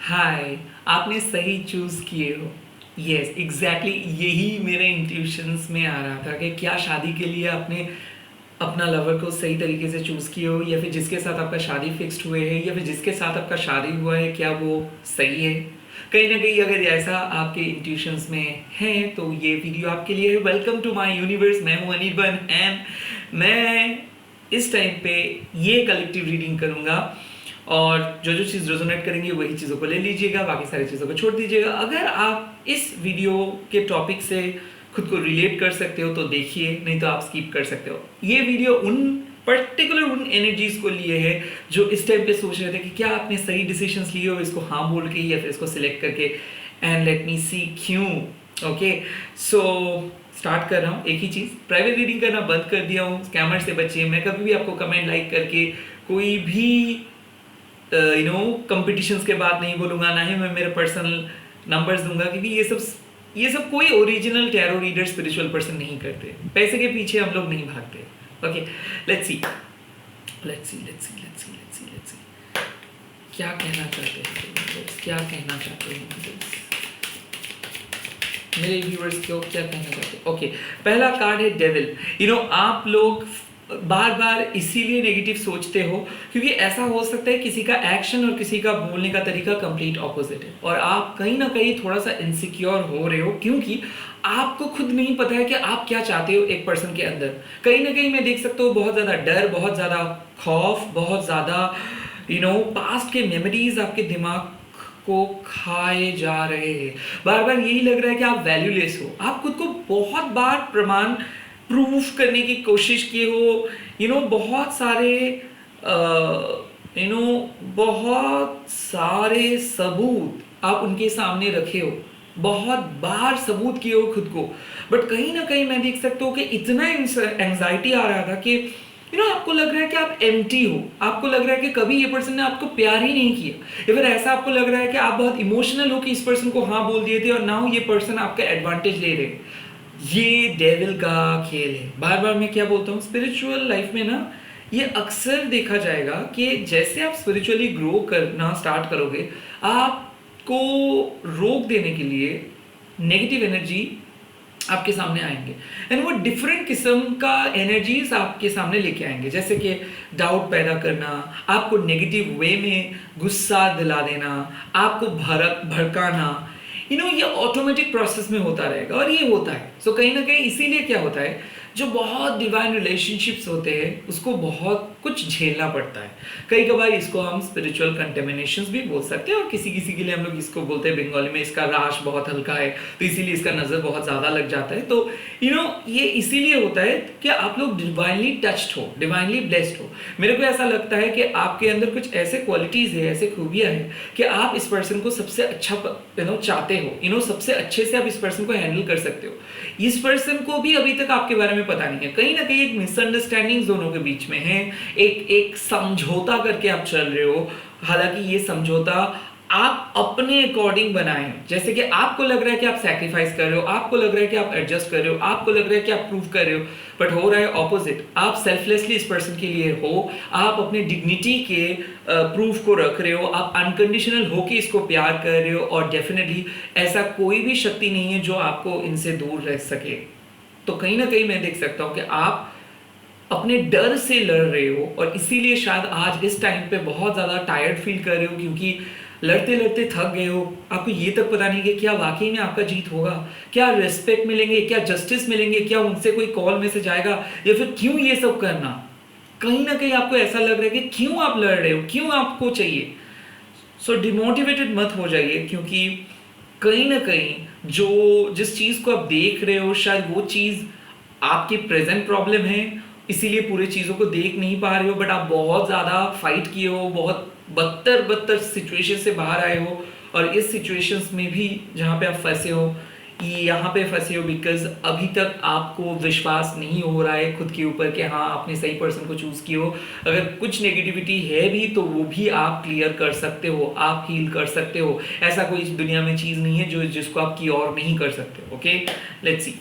हाय, आपने सही चूज किए हो। यस एग्जैक्टली, यही मेरे इंट्यूशंस में आ रहा था कि क्या शादी के लिए आपने अपना लवर को सही तरीके से चूज किए हो, या फिर जिसके साथ आपका शादी फिक्स्ड हुए है, या फिर जिसके साथ आपका शादी हुआ है, क्या वो सही है। कहीं ना कहीं अगर ऐसा आपके इंट्यूशंस में है तो ये वीडियो आपके लिए है। वेलकम टू माय यूनिवर्स, मैं हूं अनिर्बन एंड मैं इस टाइम पे ये कलेक्टिव रीडिंग करूंगा, और जो जो चीज़ रेजोनेट करेंगी वही चीज़ों को ले लीजिएगा, बाकी सारी चीज़ों को छोड़ दीजिएगा। अगर आप इस वीडियो के टॉपिक से खुद को रिलेट कर सकते हो तो देखिए, नहीं तो आप स्किप कर सकते हो। ये वीडियो उन एनर्जीज को लिए है जो इस टाइम पे सोच रहे थे कि क्या आपने सही डिसीजंस लिए हो इसको हाँ बोल के या फिर इसको सिलेक्ट करके, एंड लेट मी सी क्यों। ओके, सो स्टार्ट कर रहा हूँ। एक ही चीज़, प्राइवेट रीडिंग करना बंद कर दिया हूँ, स्कैमर से बचिए। मैं कभी भी आपको कमेंट लाइक करके कोई भी कंपटीशंस के बाद नहीं बोलूँगा, ना ही मैं मेरे पर्सनल नंबर्स दूंगा, क्योंकि ये सब कोई original tarot reader spiritual person नहीं करते। पैसे के पीछे हम लोग नहीं भागते। ओके, लेट्स सी क्या कहना चाहते हैं, क्या कहना चाहते हैं मेरे व्यूअर्स को, क्या कहना चाहते हैं। ओके, पहला कार्ड है डेविल। आप लोग बार बार इसीलिए नेगेटिव सोचते हो क्योंकि ऐसा हो सकता है किसी का एक्शन और किसी का बोलने का तरीका कंप्लीट ऑपोजिट है, और आप कहीं ना कहीं थोड़ा सा इनसिक्योर हो रहे हो क्योंकि आपको खुद नहीं पता है कि आप क्या चाहते हो एक पर्सन के अंदर। कहीं ना कहीं मैं देख सकता हूँ बहुत ज़्यादा डर, बहुत ज़्यादा खौफ, बहुत ज़्यादा पास्ट के मेमोरीज आपके दिमाग को खाए जा रहे हैं। बार बार यही लग रहा है कि आप वैल्यूलेस हो। आप खुद को बहुत बार प्रमाण प्रूफ करने की कोशिश किए हो, बहुत सारे बहुत सारे सबूत आप उनके सामने रखे हो, बहुत बार सबूत किए हो खुद को, बट कहीं ना कहीं मैं देख सकता हूँ कि इतना एंजाइटी आ रहा था कि आपको लग रहा है कि आप एम्प्टी हो। आपको लग रहा है कि कभी ये पर्सन ने आपको प्यार ही नहीं किया, या फिर ऐसा आपको लग रहा है कि आप बहुत इमोशनल हो कि इस पर्सन को हाँ बोल दिए थे और नाउ ये पर्सन आपका एडवांटेज ले रहे। ये डेविल का खेल है। बार बार मैं क्या बोलता हूँ, स्पिरिचुअल लाइफ में ना ये अक्सर देखा जाएगा कि जैसे आप स्पिरिचुअली ग्रो करना स्टार्ट करोगे, आपको रोक देने के लिए नेगेटिव एनर्जी आपके सामने आएंगे, एंड वो डिफरेंट किस्म का एनर्जीज आपके सामने लेके आएंगे, जैसे कि डाउट पैदा करना, आपको नेगेटिव वे में गुस्सा दिला देना, आपको भड़काना। ये ऑटोमेटिक प्रोसेस में होता रहेगा, और ये होता है। सो कहीं ना कहीं इसीलिए क्या होता है, जो बहुत डिवाइन रिलेशनशिप्स होते हैं उसको बहुत कुछ झेलना पड़ता है। कई कबार इसको हम स्पिरिचुअल कंटेमिनेशंस भी बोल सकते हैं, और किसी किसी के लिए हम लोग इसको बोलते हैं बंगाली में, इसका राश बहुत हल्का है तो इसीलिए इसका नज़र बहुत ज़्यादा लग जाता है। तो ये इसीलिए होता है कि आप लोग डिवाइनली टच्ड हो, डिवाइनली ब्लेस्ड हो। मेरे को ऐसा लगता है कि आपके अंदर कुछ ऐसे क्वालिटीज़ है, ऐसे खूबियाँ हैं कि आप इस पर्सन को सबसे अच्छा चाहते हो, सबसे अच्छे से आप इस पर्सन को हैंडल कर सकते हो। इस पर्सन को भी अभी तक आपके बारे में पता नहीं है, कहीं ना कहीं एक मिसअंडरस्टैंडिंग दोनों के बीच में है, एक समझौता करके आप चल रहे हो। हालांकि ये समझौता आप अपने अकॉर्डिंग बनाए हैं, जैसे कि आपको लग रहा है कि आप सैक्रिफाइस कर रहे हो, आपको लग रहा है कि आप एडजस्ट कर रहे हो, आपको लग रहा है कि आप प्रूव कर रहे हो, बट हो रहा है ऑपोजिट। आप सेल्फलेसली इस पर्सन के लिए हो, आप अपने डिग्निटी के प्रूफ को रख रहे हो, आप अनकंडीशनल हो के इसको प्यार कर रहे हो, और डेफिनेटली ऐसा कोई भी शक्ति नहीं है जो आपको इनसे दूर रह सके। तो कहीं ना कहीं मैं देख सकता हूँ कि आप अपने डर से लड़ रहे हो, और इसीलिए शायद आज इस टाइम पे बहुत ज़्यादा टायर्ड फील कर रहे हो, क्योंकि लड़ते लड़ते थक गए हो। आपको ये तक पता नहीं कि क्या वाकई में आपका जीत होगा, क्या रिस्पेक्ट मिलेंगे, क्या जस्टिस मिलेंगे, क्या उनसे कोई कॉल मैसेज आएगा, या फिर क्यों ये सब करना। कहीं ना कहीं आपको ऐसा लग रहा है कि क्यों आप लड़ रहे हो, क्यों आपको चाहिए। सो डिमोटिवेटेड मत हो जाइए, क्योंकि कहीं ना कहीं जिस चीज़ को आप देख रहे हो, शायद वो चीज़ आपकी प्रेजेंट प्रॉब्लम है, इसीलिए पूरी चीज़ों को देख नहीं पा रहे हो। बट आप बहुत ज़्यादा फाइट किए हो, बहुत बदतर सिचुएशन से बाहर आए हो, और इस सिचुएशंस में भी जहाँ पे आप फंसे हो, यहाँ पे फंसे हो बिकॉज अभी तक आपको विश्वास नहीं हो रहा है खुद के ऊपर कि हाँ आपने सही पर्सन को चूज़ किया हो। अगर कुछ नेगेटिविटी है भी तो वो भी आप क्लियर कर सकते हो, आप हील कर सकते हो। ऐसा कोई इस दुनिया में चीज़ नहीं है जिसको आप की और नहीं कर सकते। Okay, let's see.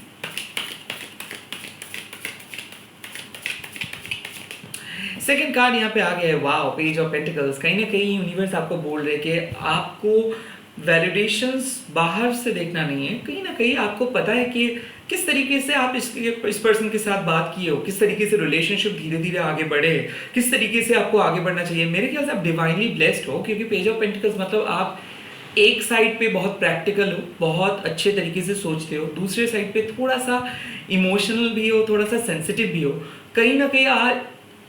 Second card यहाँ पे आ गया है, वाओ, पेज ऑफ पेंटिकल्स। कहीं ना कहीं यूनिवर्स आपको बोल रहे कि आपको वैलिडेशंस बाहर से देखना नहीं है, कहीं ना कहीं आपको पता है कि किस तरीके से आप इस पर्सन के साथ बात किए हो, किस तरीके से रिलेशनशिप धीरे धीरे आगे बढ़े, किस तरीके से आपको आगे बढ़ना चाहिए। मेरे ख्याल से आप डिवाइनली ब्लेस्ड हो, क्योंकि पेज ऑफ पेंटिकल्स मतलब आप एक साइड पे बहुत प्रैक्टिकल हो, बहुत अच्छे तरीके से सोचते हो, दूसरे साइड पे थोड़ा सा इमोशनल भी हो, थोड़ा सा सेंसिटिव भी हो। कहीं ना कहीं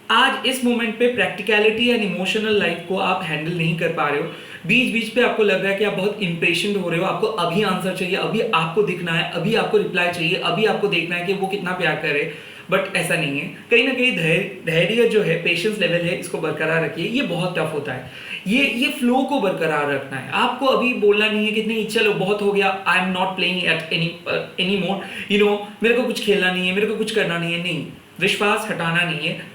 आज इस मोमेंट पे प्रैक्टिकलिटी एंड इमोशनल लाइफ को आप हैंडल नहीं कर पा रहे हो। बीच बीच पे आपको लग रहा है कि आप बहुत इम्पेशेंट हो रहे हो, आपको अभी आंसर चाहिए, अभी आपको दिखना है, अभी आपको रिप्लाई चाहिए, अभी आपको देखना है कि वो कितना प्यार करे। बट ऐसा नहीं है। कहीं ना कहीं धैर्य जो है, पेशेंस लेवल है, इसको बरकरार रखिए। ये बहुत टफ होता है, ये फ्लो को बरकरार रखना है। आपको अभी बोलना नहीं है कि नहीं चलो बहुत हो गया, I am not playing at any more, मेरे को कुछ खेलना नहीं है, मेरे को कुछ करना नहीं है। नहीं, विश्वास हटाना नहीं है,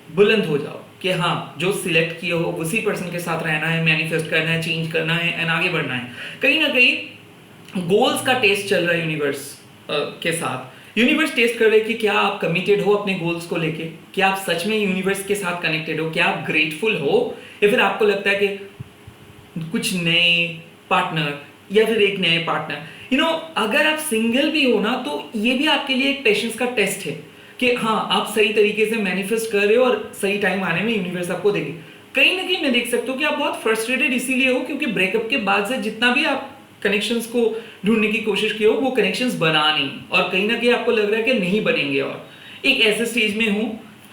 बुलंद हो जाओ कि हाँ, जो सिलेक्ट किए हो उसी पर्सन के साथ रहना है, मैनिफेस्ट करना है, चेंज करना है एंड आगे बढ़ना है। कहीं ना कहीं गोल्स का टेस्ट चल रहा है यूनिवर्स के साथ। यूनिवर्स टेस्ट कर रहे हैं कि क्या आप कमिटेड हो अपने गोल्स को लेके, क्या आप सच में यूनिवर्स के साथ कनेक्टेड हो, क्या आप ग्रेटफुल हो, या फिर आपको लगता है कि कुछ नए पार्टनर या फिर एक नए पार्टनर। अगर आप सिंगल भी हो ना, तो ये भी आपके लिए एक पेशेंस का टेस्ट है कि हाँ, आप सही तरीके से मैनिफेस्ट कर रहे हो और सही टाइम आने में यूनिवर्स आपको देगी। कहीं ना कहीं मैं देख सकता हूँ कि आप बहुत फ्रस्ट्रेटेड इसीलिए हो क्योंकि ब्रेकअप के बाद से जितना भी आप कनेक्शंस को ढूंढने की कोशिश की हो, वो कनेक्शंस बना नहीं, और कहीं ना कहीं आपको लग रहा है कि नहीं बनेंगे। और एक ऐसे स्टेज में हूँ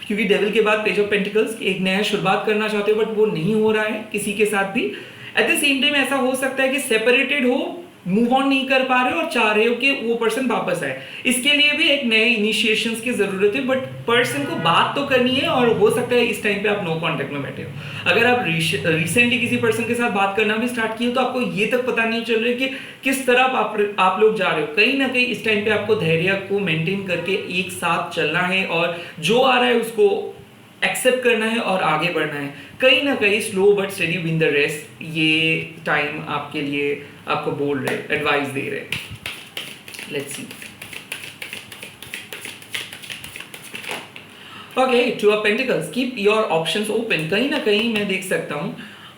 क्योंकि डेविल के बाद पेज ऑफ पेंटिकल्स, एक नया शुरुआत करना चाहते हो बट वो नहीं हो रहा है किसी के साथ भी। एट द सेम टाइम ऐसा हो सकता है कि सेपरेटेड हो, मूव ऑन नहीं कर पा रहे हो और चाह रहे हो कि वो पर्सन वापस आए। इसके लिए भी एक नए इनिशिएशंस की जरूरत है, बट पर्सन को बात तो करनी है, और हो सकता है इस टाइम पे आप नो कांटेक्ट में बैठे हो। अगर आप रिसेंटली किसी पर्सन के साथ बात करना भी स्टार्ट किए तो आपको ये तक पता नहीं चल रहा है कि किस तरफ आप लोग जा रहे हो। कहीं ना कहीं इस टाइम पे आपको धैर्य को मेंटेन करके एक साथ चलना है, और जो आ रहा है उसको एक्सेप्ट करना है और आगे बढ़ना है। कहीं ना कहीं slow but steady win the race, ये टाइम आपके लिए आपको बोल रहे, एडवाइस दे रहे। Let's see. Okay, two of pentacles, keep your options open. कहीं ना कहीं मैं देख सकता हूं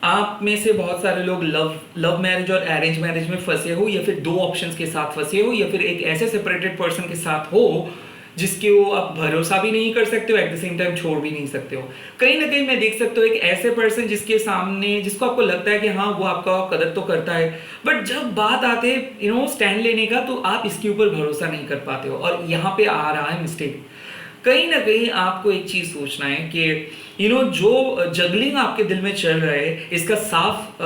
आप में से बहुत सारे लोग लव मैरिज और अरेंज मैरिज में फंसे हो, या फिर दो ऑप्शंस के साथ फंसे हो, या फिर एक ऐसे सेपरेटेड पर्सन के साथ हो जिसके वो आप भरोसा भी नहीं कर सकते हो, एट द सेम टाइम छोड़ भी नहीं सकते हो। कहीं ना कहीं मैं देख सकता हूँ एक ऐसे पर्सन जिसके सामने, जिसको आपको लगता है कि हाँ वो आपका कदर तो करता है, बट जब बात आते स्टैंड लेने का, तो आप इसके ऊपर भरोसा नहीं कर पाते हो, और यहाँ पे आ रहा है मिस्टेक। कहीं ना कहीं आपको एक चीज सोचना है कि जो जगलिंग आपके दिल में चल रहा है, इसका साफ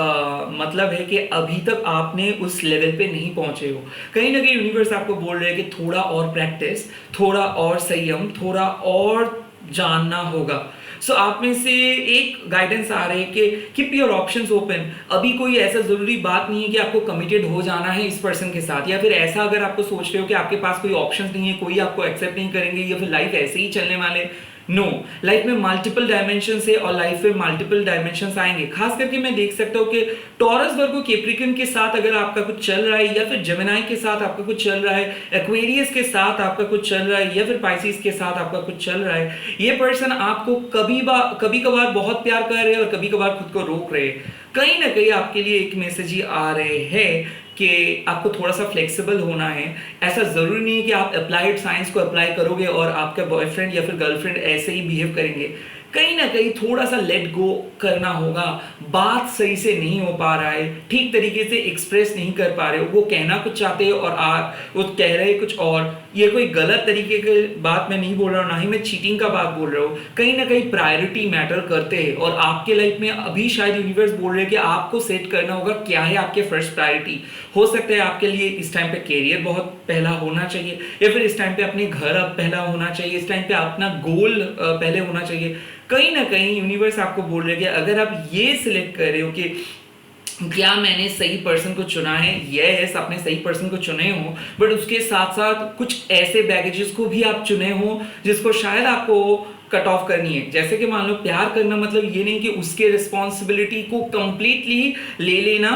मतलब है कि अभी तक आपने उस लेवल पे नहीं पहुंचे हो। कहीं ना कहीं यूनिवर्स आपको बोल रहे हैं कि थोड़ा और प्रैक्टिस, थोड़ा और संयम, थोड़ा और जानना होगा। सो आप में से एक गाइडेंस आ रहे हैं कि कीप योर ऑप्शंस ओपन। अभी कोई ऐसा जरूरी बात नहीं है कि आपको कमिटेड हो जाना है इस पर्सन के साथ, या फिर ऐसा अगर आपको सोच रहे हो कि आपके पास कोई ऑप्शंस नहीं है, कोई आपको एक्सेप्ट नहीं करेंगे, या फिर लाइफ ऐसे ही चलने वाले। नो, लाइफ में मल्टीपल डायमेंशन है, और लाइफ में मल्टीपल डायमेंशन आएंगे। खास करके मैं देख सकता हूँ कि टॉरस, वर्गो, कैप्रिकॉर्न के साथ अगर आपका कुछ चल रहा है, या फिर जेमिनी के साथ आपका कुछ चल रहा है, एक्वेरियस के साथ आपका कुछ चल रहा है, या फिर पाइसिस के साथ आपका कुछ चल रहा है, ये पर्सन आपको कभी कभार बहुत प्यार कर रहे हैं और कभी कभार खुद को रोक रहे हैं। कहीं ना कहीं आपके लिए एक मैसेज ही आ रहे हैं कि आपको थोड़ा सा फ्लेक्सिबल होना है। ऐसा जरूरी नहीं है कि आप अप्लाइड साइंस को अप्लाई करोगे और आपका बॉयफ्रेंड या फिर गर्लफ्रेंड ऐसे ही बिहेव करेंगे। कहीं ना कहीं थोड़ा सा लेट गो करना होगा। बात सही से नहीं हो पा रहा है, ठीक तरीके से एक्सप्रेस नहीं कर पा रहे हो, वो कहना कुछ चाहते हो और वो कह रहे कुछ और। ये कोई गलत तरीके की बात मैं नहीं बोल रहा हूँ, ना ही मैं चीटिंग का बात बोल रहा हूँ। कहीं ना कहीं प्रायोरिटी मैटर करते हैं, और आपके लाइफ में अभी शायद यूनिवर्स बोल रहे हैं कि आपको सेट करना होगा क्या है आपके फर्स्ट प्रायोरिटी। हो सकता है आपके लिए इस टाइम पे कैरियर बहुत पहला होना चाहिए, या फिर इस टाइम पे अपने घर पहला होना चाहिए, इस टाइम पे अपना गोल पहले होना चाहिए। कहीं ना कहीं यूनिवर्स आपको बोल रहे हैं कि अगर आप ये सिलेक्ट कर रहे हो कि क्या मैंने सही पर्सन को चुना है, यस आपने सही पर्सन को चुने हो, बट उसके साथ साथ कुछ ऐसे बैगेजेस को भी आप चुने हो जिसको शायद आपको कट ऑफ करनी है। जैसे कि मान लो प्यार करना मतलब ये नहीं कि उसके रिस्पॉन्सिबिलिटी को कंप्लीटली ले लेना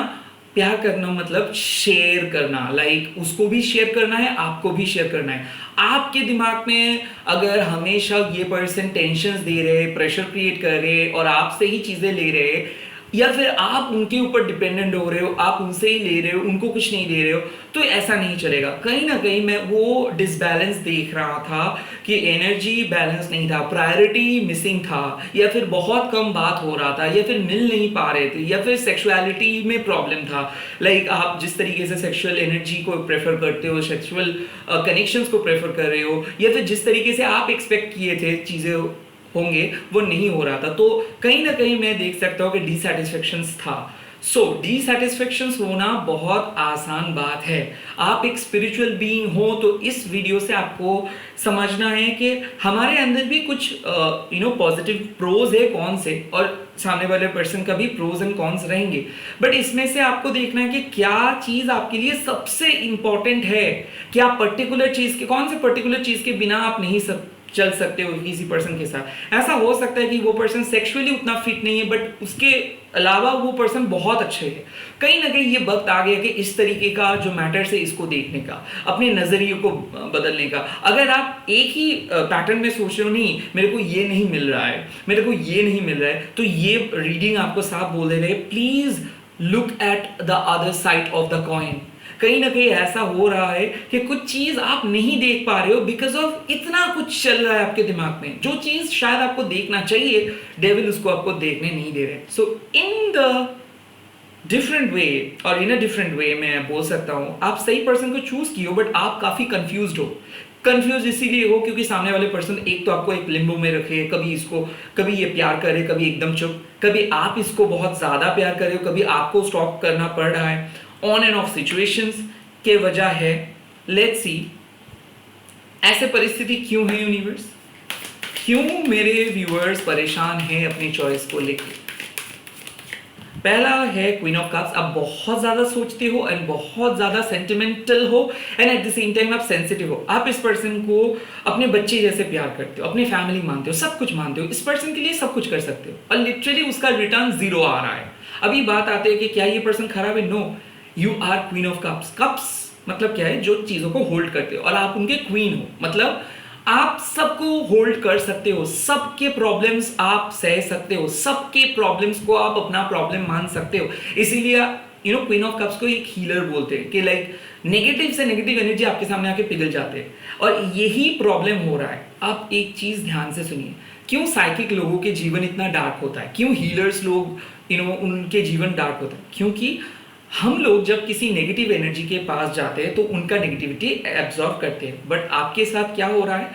प्यार करना मतलब शेयर करना, लाइक उसको भी शेयर करना है, आपको भी शेयर करना है। आपके दिमाग में अगर हमेशा ये पर्सन टेंशन दे रहे, प्रेशर क्रिएट कर रहे और आपसे ही चीज़ें ले रहे, या फिर आप उनके ऊपर डिपेंडेंट हो रहे हो, आप उनसे ही ले रहे हो, उनको कुछ नहीं दे रहे हो, तो ऐसा नहीं चलेगा। कहीं ना कहीं मैं वो डिसबैलेंस देख रहा था कि एनर्जी बैलेंस नहीं था, प्रायोरिटी मिसिंग था, या फिर बहुत कम बात हो रहा था, या फिर मिल नहीं पा रहे थे, या फिर सेक्सुअलिटी में प्रॉब्लम था। लाइक आप जिस तरीके से सेक्सुअल एनर्जी को प्रेफर करते हो, सेक्सुअल कनेक्शंस को प्रेफर कर रहे हो, या फिर जिस तरीके से आप एक्सपेक्ट किए थे चीज़ें होंगे, वो नहीं हो रहा था। तो कहीं ना कहीं मैं देख सकता हूँ कि डिसैटिस्फैक्शन था। सो डिसैटिस्फैक्शन होना बहुत आसान बात है। आप एक स्पिरिचुअल बीइंग हो तो इस वीडियो से आपको समझना है कि हमारे अंदर भी कुछ पॉजिटिव प्रोज है कौन से, और सामने वाले पर्सन का भी प्रोज एंड कॉन्स रहेंगे। बट इसमें से आपको देखना है कि क्या चीज़ आपके लिए सबसे इंपॉर्टेंट है, क्या पर्टिकुलर चीज़ के, कौन से पर्टिकुलर चीज़ के बिना आप नहीं चल सकते हो किसी पर्सन के साथ। ऐसा हो सकता है कि वो पर्सन सेक्सुअली उतना फिट नहीं है, बट उसके अलावा वो पर्सन बहुत अच्छे है। कहीं ना कहीं ये वक्त आ गया कि इस तरीके का जो मैटर्स है इसको देखने का, अपने नज़रिए को बदलने का। अगर आप एक ही पैटर्न में सोच रहे हो, नहीं मेरे को ये नहीं मिल रहा है, मेरे को ये नहीं मिल रहा है, तो ये रीडिंग आपको साफ बोल दे रहे, please look at the other side of the coin. कहीं ना कहीं ऐसा हो रहा है कि कुछ चीज आप नहीं देख पा रहे हो बिकॉज ऑफ इतना कुछ चल रहा है आपके दिमाग में। जो चीज शायद आपको देखना चाहिए, डेविल उसको आपको देखने नहीं दे रहे। सो इन द डिफरेंट वे, और इन अ डिफरेंट वे मैं बोल सकता हूं, आप सही पर्सन को चूज किए हो बट आप काफी कंफ्यूज्ड हो। कंफ्यूज इसीलिए हो क्योंकि सामने वाले पर्सन एक तो आपको एक लिम्बो में रखे, कभी इसको, कभी ये प्यार करे, कभी एकदम चुप, कभी आप इसको बहुत ज्यादा प्यार कर रहे हो, कभी आपको स्टॉप करना पड़ रहा है। ऑन एंड ऑफ सिचुएशंस के वजह है। लेट्स सी ऐसे परिस्थिति क्यों है यूनिवर्स, क्यों मेरे व्यूअर्स परेशान हैं अपनी चॉइस को लेकर। पहला है क्वीन ऑफ कप्स। आप बहुत ज्यादा सोचते हो एंड बहुत ज्यादा सेंटिमेंटल हो and at the same time आप सेंसिटिव हो। आप इस पर्सन को अपने बच्चे जैसे प्यार करते हो, अपनी फैमिली मानते हो, सब कुछ मानते हो, इस पर्सन के लिए सब कुछ कर सकते हो, और लिटरली उसका रिटर्न जीरो आ रहा है। अभी बात आते हैं कि क्या ये पर्सन खराब है? No, you are queen of cups. Cups मतलब क्या है? जो चीजों को होल्ड करते हो, और आप उनके क्वीन हो, मतलब आप सबको होल्ड कर सकते हो, सबके प्रॉब्लम्स आप सह सकते हो, सबके प्रॉब्लम्स को आप अपना प्रॉब्लम मान सकते हो। इसीलिए क्वीन ऑफ कप्स को एक हीलर बोलते हैं कि लाइक नेगेटिव से नेगेटिव एनर्जी आपके सामने आके पिघल जाते हैं, और यही प्रॉब्लम हो रहा है। आप एक चीज ध्यान से सुनिए, क्यों साइकिक लोगों के जीवन इतना डार्क होता है, क्यों हीलर्स लोग उनके जीवन डार्क होता है? क्योंकि हम लोग जब किसी नेगेटिव एनर्जी के पास जाते हैं तो उनका नेगेटिविटी एब्जॉर्ब करते हैं। बट आपके साथ क्या हो रहा है,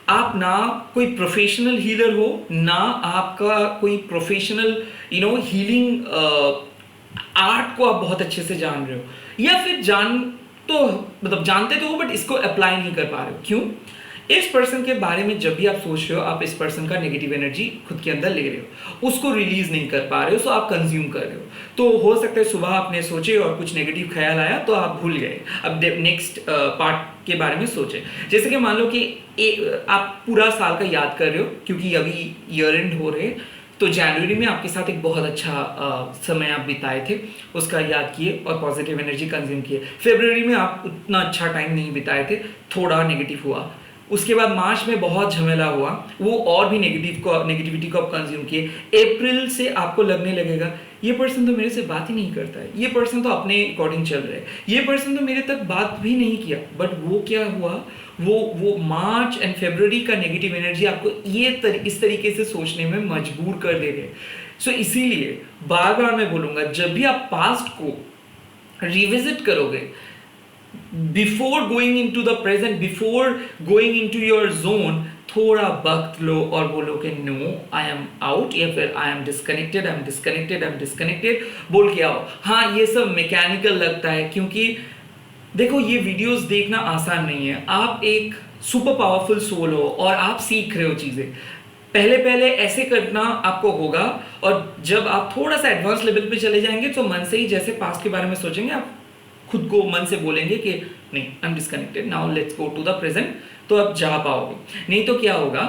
आप ना कोई प्रोफेशनल हीलर हो, ना आपका कोई प्रोफेशनल हीलिंग आर्ट को आप बहुत अच्छे से जान रहे हो, या फिर जानते तो हो बट इसको अप्लाई नहीं कर पा रहे हो। क्यों? इस पर्सन के बारे में जब भी आप सोच रहे हो, आप इस पर्सन का नेगेटिव एनर्जी खुद के अंदर ले रहे हो, उसको रिलीज नहीं कर पा रहे हो, सो आप कंज्यूम कर रहे हो। तो हो सकता है सुबह आपने सोचे और कुछ नेगेटिव ख्याल आया तो आप भूल गए, अब नेक्स्ट पार्ट के बारे में सोचे। जैसे कि मान लो कि आप पूरा साल का याद कर रहे हो, क्योंकि अभी ईयर एंड हो रहे, तो जनवरी में आपके साथ एक बहुत अच्छा समय आप बिताए थे, उसका याद किए और पॉजिटिव एनर्जी कंज्यूम किए। फरवरी में आप उतना अच्छा टाइम नहीं बिताए थे, थोड़ा नेगेटिव हुआ। उसके बाद मार्च में बहुत झमेला हुआ, वो और भी नेगेटिविटी को आप कंज्यूम किए। अप्रैल से आपको लगने लगेगा ये पर्सन तो मेरे से बात ही नहीं करता है, ये पर्सन तो अपने अकॉर्डिंग चल रहा है, ये पर्सन तो मेरे तक बात भी नहीं किया। बट वो क्या हुआ, वो मार्च एंड फरवरी का नेगेटिव एनर्जी आपको इस तरीके से सोचने में मजबूर कर दे रहे। सो इसीलिए बार बार मैं बोलूंगा, जब भी आप पास्ट को रिविजिट करोगे, before going into the present, before going into your zone, थोड़ा वक्त लो और बोलो कि नो आई एम आउट, या फिर आई am disconnected, I am disconnected, I am disconnected बोल के आओ। हाँ, ये सब मैकेनिकल लगता है, क्योंकि देखो ये वीडियोस देखना आसान नहीं है। आप एक सुपर पावरफुल सोल हो और आप सीख रहे हो चीजें, पहले पहले ऐसे करना आपको होगा, और जब आप थोड़ा सा एडवांस लेवल पे चले जाएंगे तो मन से ही जैसे पास्ट के बारे में सोचेंगे, आप खुद को मन से बोलेंगे कि नहीं I am disconnected, now let's go to the present, तो आप जा पाओगे। नहीं तो क्या होगा,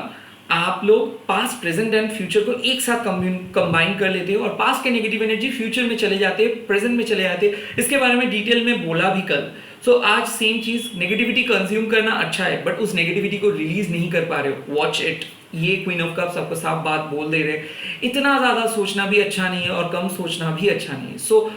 आप लोग पास्ट प्रेजेंट एंड फ्यूचर को एक साथ कंबाइन कर लेते हो और पास्ट के नेगेटिव एनर्जी फ्यूचर में चले जाते हैं, प्रेजेंट में चले जाते हैं। इसके बारे में डिटेल में बोला भी कल। सो आज सेम चीज, नेगेटिविटी कंज्यूम करना अच्छा है बट उस नेगेटिविटी को रिलीज नहीं कर पा रहे हो, वॉच इट। ये क्वीन ऑफ कप्स आपको साफ बात बोल दे रहे, इतना ज्यादा सोचना भी अच्छा नहीं है और कम सोचना भी अच्छा नहीं है। सो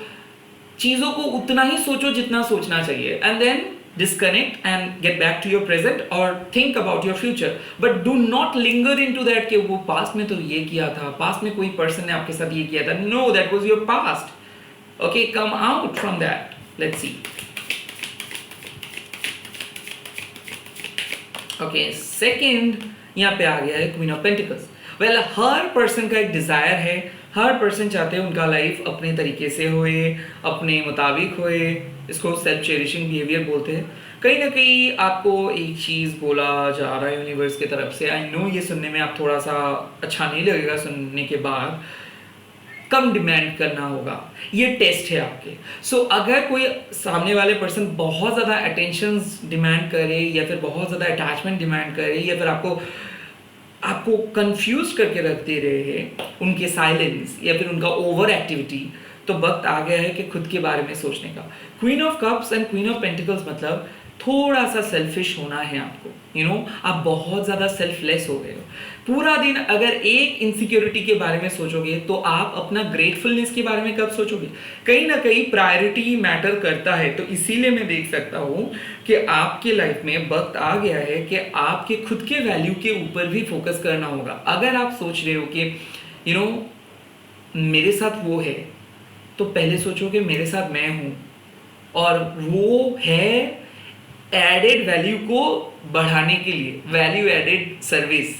चीजों को उतना ही सोचो जितना सोचना चाहिए, and then disconnect and get back to your present or think about your future, but do not linger into that कि वो past में तो ये किया था, past में कोई person ने आपके साथ ये किया था। No, that was your past. Okay, come out from that. Let's see. Okay, second यहाँ पे आ गया है Queen of Pentacles. Well, her person का एक desire है, हर person चाहते हैं उनका लाइफ अपने तरीके से होए, अपने मुताबिक होए। इसको सेल्फ चेरिशिंग बिहेवियर बोलते हैं। कहीं ना कहीं आपको एक चीज़ बोला जा रहा है यूनिवर्स की तरफ से, आई नो ये सुनने में आप थोड़ा सा अच्छा नहीं लगेगा सुनने के बाद, कम डिमांड करना होगा, ये टेस्ट है आपके। सो अगर कोई सामने वाले पर्सन बहुत ज़्यादा अटेंशन डिमांड करे या फिर बहुत ज़्यादा अटैचमेंट डिमांड करे या फिर आपको कंफ्यूज करके रखते रहे उनके साइलेंस या फिर उनका ओवर एक्टिविटी, तो वक्त आ गया है कि खुद के बारे में सोचने का। Queen of cups and queen of pentacles मतलब थोड़ा सा सेल्फिश होना है आपको। आप बहुत ज़्यादा सेल्फलेस हो गए हो। पूरा दिन अगर एक इनसिक्योरिटी के बारे में सोचोगे तो आप अपना ग्रेटफुलनेस के बारे में कब सोचोगे? कहीं ना कहीं प्रायोरिटी मैटर करता है। तो इसीलिए मैं देख सकता हूँ कि आपके लाइफ में वक्त आ गया है कि आपके खुद के वैल्यू के ऊपर भी फोकस करना होगा। अगर आप सोच रहे हो कि मेरे साथ वो है, तो पहले सोचो कि मेरे साथ मैं हूँ, और वो है एडेड वैल्यू को बढ़ाने के लिए, वैल्यू एडेड सर्विस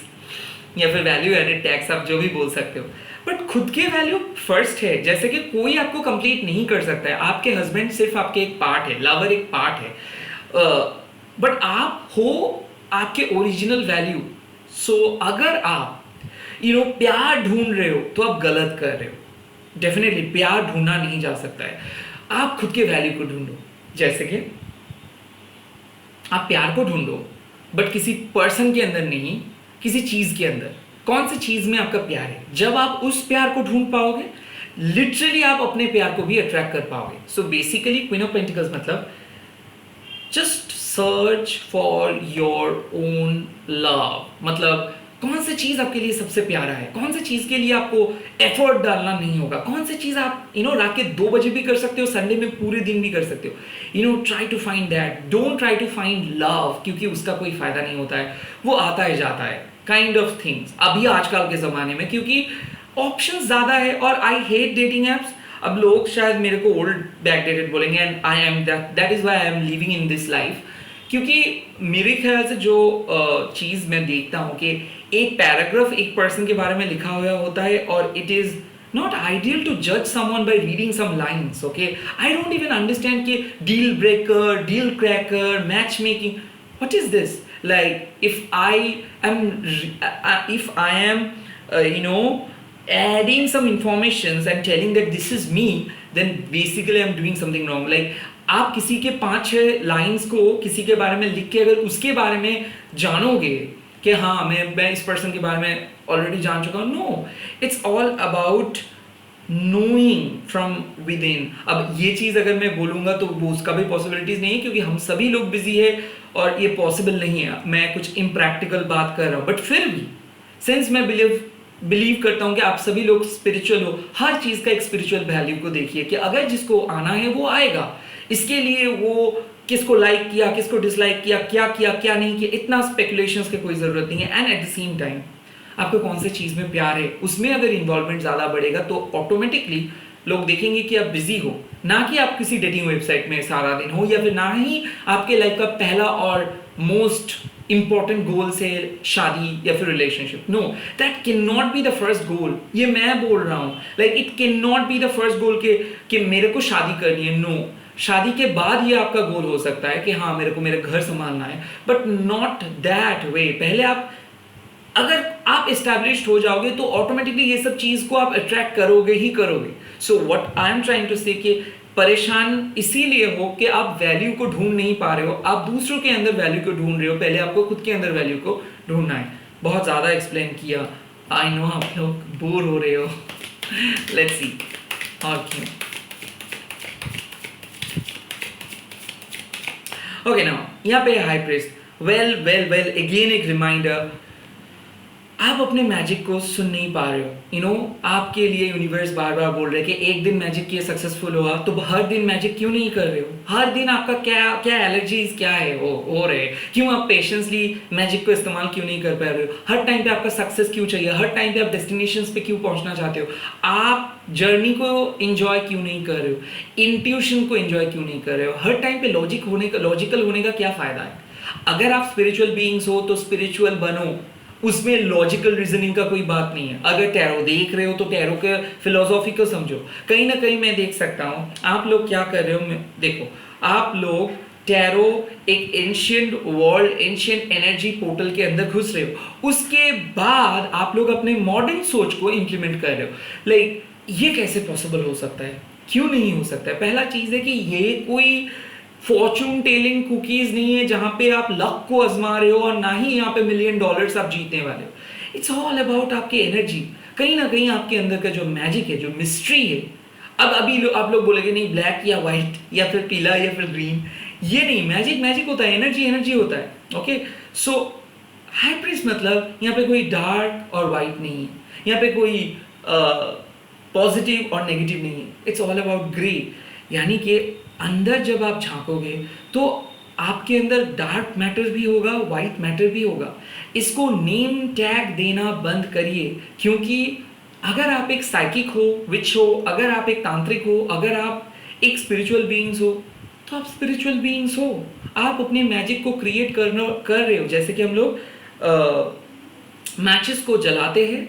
या फिर वैल्यू एडेड टैक्स, आप जो भी बोल सकते हो। बट खुद के वैल्यू फर्स्ट है। जैसे कि कोई आपको कंप्लीट नहीं कर सकता है, आपके हस्बैंड सिर्फ आपके एक पार्ट है, लवर एक पार्ट है, बट आप हो आपके ओरिजिनल वैल्यू। सो अगर आप प्यार ढूंढ रहे हो तो आप गलत कर रहे हो। डेफिनेटली प्यार ढूंढना नहीं जा सकता है, आप खुद के वैल्यू को ढूंढो। जैसे कि आप प्यार को ढूंढो बट किसी पर्सन के अंदर नहीं, किसी चीज के अंदर। कौन सी चीज में आपका प्यार है? जब आप उस प्यार को ढूंढ पाओगे, लिटरली आप अपने प्यार को भी अट्रैक्ट कर पाओगे। So basically queen of pentacles मतलब just search for your own love. मतलब कौन सी चीज आपके लिए सबसे प्यारा है, कौन सी चीज के लिए आपको एफर्ट डालना नहीं होगा, कौन सी चीज आप रात के 2 बजे भी कर सकते हो, संडे में पूरे दिन भी कर सकते हो। Try to find that, don't try to find love, क्योंकि उसका कोई फायदा नहीं होता है, वो आता है जाता है, काइंड ऑफ थिंग्स अभी आजकल के जमाने में, क्योंकि ऑप्शंस ज्यादा है। और आई हेट डेटिंग एप्स। अब लोग शायद मेरे को ओल्ड बैकडेटेड बोलेंगे, and I am that is why I am living in this life. क्योंकि मेरे ख्याल से जो चीज़ मैं देखता हूँ कि एक पैराग्राफ एक पर्सन के बारे में लिखा हुआ होता है, और it is not ideal to जज someone by reading some lines. Okay, I don't even understand कि deal breaker, deal cracker, match making, what is this? Like if I am adding some informations and telling that this is me, then basically I'm doing something wrong. Like आप किसी के 5-6 lines को किसी के बारे में लिख के अगर उसके बारे में जानोगे कि हाँ मैं इस पर्सन के बारे में ऑलरेडी जान चुका हूँ, no, it's all about knowing from within. अब ये चीज़ अगर मैं बोलूँगा तो वो उसका भी पॉसिबिलिटीज़ नहीं है, क्योंकि हम सभी लोग बिजी है और ये पॉसिबल नहीं है। मैं कुछ इम्प्रैक्टिकल बात कर रहा हूँ, बट फिर भी सिंस मैं बिलीव करता हूँ कि आप सभी लोग स्पिरिचुअल हो, हर चीज़ का एक स्पिरिचुअल वैल्यू को देखिए कि अगर जिसको आना है वो आएगा। इसके लिए वो किसको लाइक किया, किसको डिसलाइक किया, क्या नहीं किया, इतना स्पेकुलेशंस की कोई ज़रूरत नहीं है। And at the same time आपको कौन सी चीज़ में प्यार है, उसमें अगर इन्वॉल्वमेंट ज़्यादा बढ़ेगा तो ऑटोमेटिकली लोग देखेंगे कि आप बिजी हो, ना कि आप किसी डेटिंग वेबसाइट में सारा दिन हो, या फिर ना ही आपके लाइफ का पहला और मोस्ट इंपॉर्टेंट गोल से शादी या फिर relationship. No, that can not be the first goal. ये मैं बोल रहा हूँ, like it can not be the first goal कि मेरे को शादी करनी है। नो, शादी के बाद ये आपका गोल हो सकता है कि हाँ मेरे को मेरा घर संभालना है, बट नॉट दैट वे। पहले अगर आप एस्टैब्लिश्ड हो जाओगे तो ऑटोमेटिकली ये सब चीज को आप अट्रैक्ट करोगे ही करोगे। So what I am trying to say कि परेशान इसीलिए हो कि आप वैल्यू को ढूंढ नहीं पा रहे हो, आप दूसरों के अंदर वैल्यू को ढूंढ रहे हो, पहले आपको खुद के अंदर वैल्यू को ढूंढना है। बहुत ज़्यादा एक्सप्लेन किया, आई नो आप लोग बोर हो रहे हो। लेट्स सी और क्यों। ओके नाउ यहाँ पे high priest, well well well again एक रिमाइंडर, आप अपने मैजिक को सुन नहीं पा रहे हो। आपके लिए यूनिवर्स बार बार बोल रहे हैं कि एक दिन मैजिक किए सक्सेसफुल हुआ, तो हर दिन मैजिक क्यों नहीं कर रहे हो? हर दिन आपका क्या क्या एलर्जीज क्या है वो हो रहे हैं? क्यों आप पेशेंसली मैजिक को इस्तेमाल क्यों नहीं कर पा रहे हो? हर टाइम पे आपका सक्सेस क्यों चाहिए? हर टाइम पे आप डेस्टिनेशंस पे क्यों पहुंचना चाहते हो? आप जर्नी को एंजॉय क्यों नहीं कर रहे हो? इंट्यूशन को एंजॉय क्यों नहीं कर रहे हो? हर टाइम पे लॉजिकल होने का क्या फायदा है? अगर आप स्पिरिचुअल बीइंग्स हो तो स्पिरिचुअल बनो, उसमें लॉजिकल रीजनिंग का कोई बात नहीं है। अगर टैरो देख रहे हो तो टैरो के फिलोसॉफी को समझो। कहीं ना कहीं मैं देख सकता हूँ आप लोग क्या कर रहे हो। देखो, आप लोग टैरो एक ancient world, ancient energy portal के अंदर घुस रहे हो, उसके बाद आप लोग अपने मॉडर्न सोच को इंप्लीमेंट कर रहे हो। लाइक ये कैसे पॉसिबल हो सकता है? क्यों नहीं हो सकता है? पहला चीज है कि ये कोई फॉर्चून टेलिंग कुकीज नहीं है जहां पे आप लक को आजमा रहे हो, और ना ही यहाँ पे $1 मिलियन आप जीतने वाले हो। इट्स ऑल अबाउट आपकी एनर्जी। कहीं ना कहीं आपके अंदर का जो मैजिक है, जो मिस्ट्री है। अब अभी आप लोग बोलेंगे नहीं ब्लैक या व्हाइट या फिर पीला या फिर ग्रीन, ये नहीं। मैजिक मैजिक होता है, एनर्जी एनर्जी होता है। ओके, सो हाई प्रीस्ट मतलब यहाँ पे कोई डार्क और व्हाइट नहीं है, यहाँ पे कोई पॉजिटिव और नेगेटिव नहीं है। It's all about grey. यानी कि अंदर जब आप झांकोगे तो आपके अंदर डार्क मैटर भी होगा, वाइट मैटर भी होगा। इसको नेम टैग देना बंद करिए, क्योंकि अगर आप एक साइकिक हो, विच हो, अगर आप एक तांत्रिक हो, अगर आप एक स्पिरिचुअल बीइंग्स हो, तो आप स्पिरिचुअल बीइंग्स हो। आप अपने मैजिक को क्रिएट कर रहे हो। जैसे कि हम लोग मैचेस को जलाते हैं,